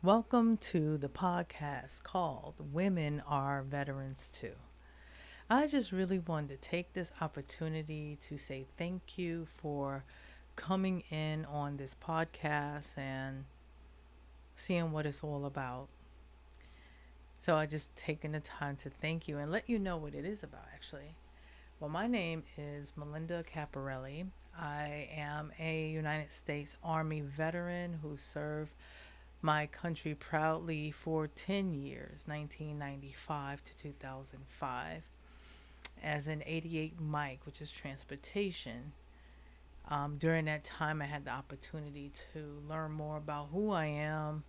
Welcome to the podcast called Women Are Veterans Too. I just really wanted to take this opportunity to say thank you for coming in on this podcast and seeing what it's all about. So I just taken the time to thank you and let you know what it is about actually. Well, my name is Melinda Caparelli. I am a United States Army veteran who served my country proudly for 10 years, 1995 to 2005, as an 88 Mike, which is transportation. During that time, I had the opportunity to learn more about who I am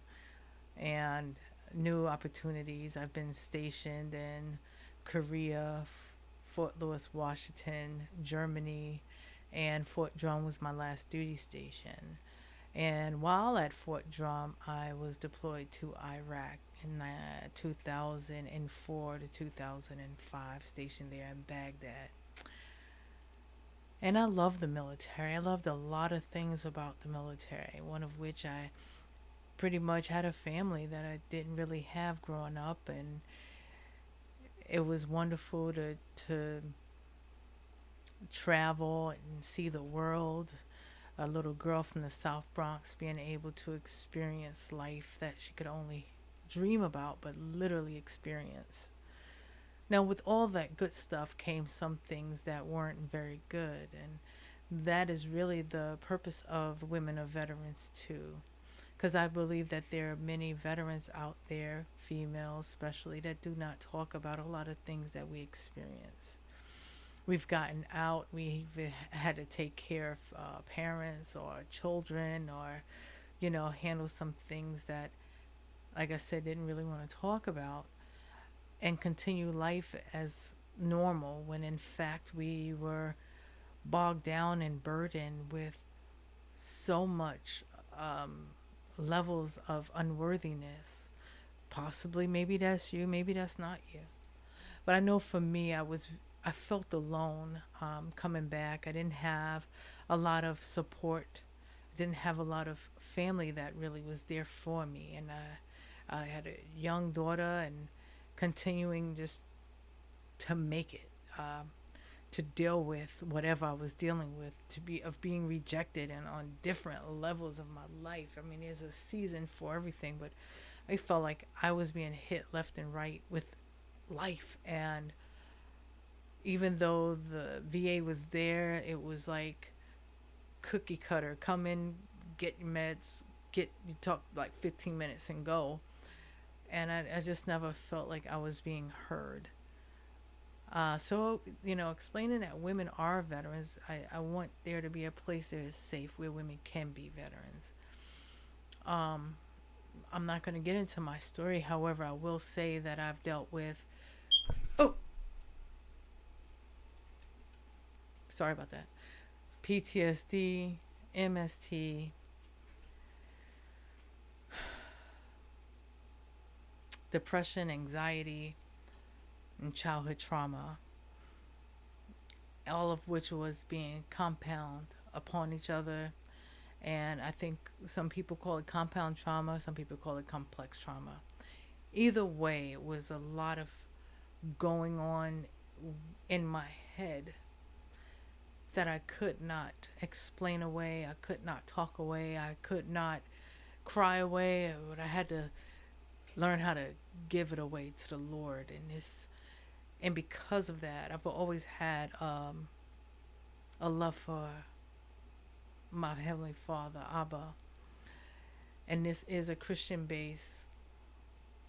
and new opportunities. I've been stationed in Korea, Fort Lewis, Washington, Germany, and Fort Drum was my last duty station. And while at Fort Drum, I was deployed to Iraq in 2004 to 2005, stationed there in Baghdad. And I love the military. I loved a lot of things about the military, one of which I pretty much had a family that I didn't really have growing up. And it was wonderful to travel and see the world. A little girl from the South Bronx being able to experience life that she could only dream about, but literally experience. Now, with all that good stuff came some things that weren't very good, and that is really the purpose of Women of Veterans too. Because I believe that there are many veterans out there, females especially, that do not talk about a lot of things that we experience. We've gotten out, we've had to take care of parents or children or, handle some things that, like I said, didn't really want to talk about and continue life as normal when in fact we were bogged down and burdened with so much levels of unworthiness. Possibly, maybe that's you, maybe that's not you. But I know for me, I felt alone coming back. I didn't have a lot of support. I didn't have a lot of family that really was there for me. And I had a young daughter and continuing just to make it, to deal with whatever I was dealing with, to be of being rejected and on different levels of my life. I mean, there's a season for everything, but I felt like I was being hit left and right with life. And even though the VA was there, it was like cookie cutter. Come in, get your meds, get you talk like 15 minutes and go. And I just never felt like I was being heard. So, explaining that women are veterans, I want there to be a place that is safe where women can be veterans. Um, I'm not going to get into my story. However, I will say that I've dealt with, oh, sorry about that, PTSD, MST, depression, anxiety, and childhood trauma, all of which was being compound upon each other. And I think some people call it compound trauma, some people call it complex trauma. Either way, it was a lot of going on in my head that I could not explain away, I could not talk away, I could not cry away, but I had to learn how to give it away to the Lord. And because of that, I've always had a love for my Heavenly Father, Abba. And this is a Christian based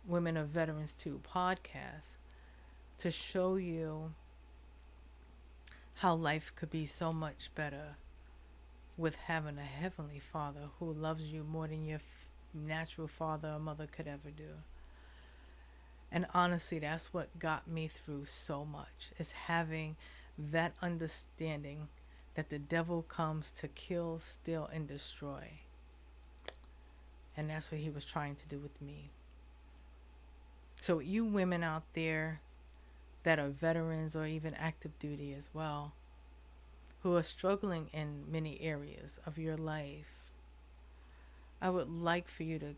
Women of Veterans 2 podcast to show you how life could be so much better with having a Heavenly Father who loves you more than your natural father or mother could ever do. And honestly, that's what got me through so much, is having that understanding that the devil comes to kill, steal, and destroy. And that's what he was trying to do with me. So, you women out there that are veterans or even active duty as well, who are struggling in many areas of your life, I would like for you to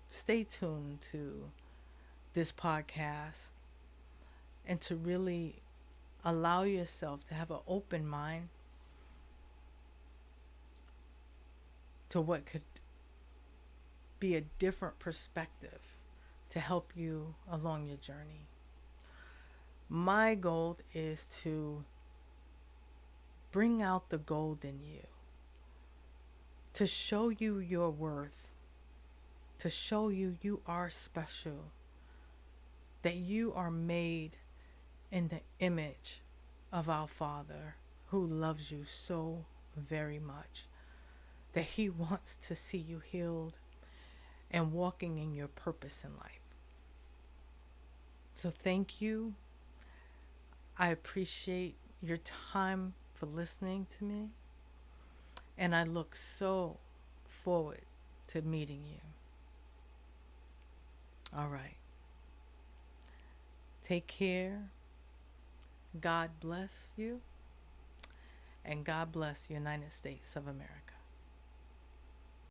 stay tuned to this podcast and to really allow yourself to have an open mind to what could be a different perspective to help you along your journey. My goal is to bring out the gold in you, to show you your worth, to show you you are special, that you are made in the image of our Father who loves you so very much, that He wants to see you healed and walking in your purpose in life. So thank you. I appreciate your time for listening to me, and I look so forward to meeting you. All right. Take care. God bless you, and God bless the United States of America.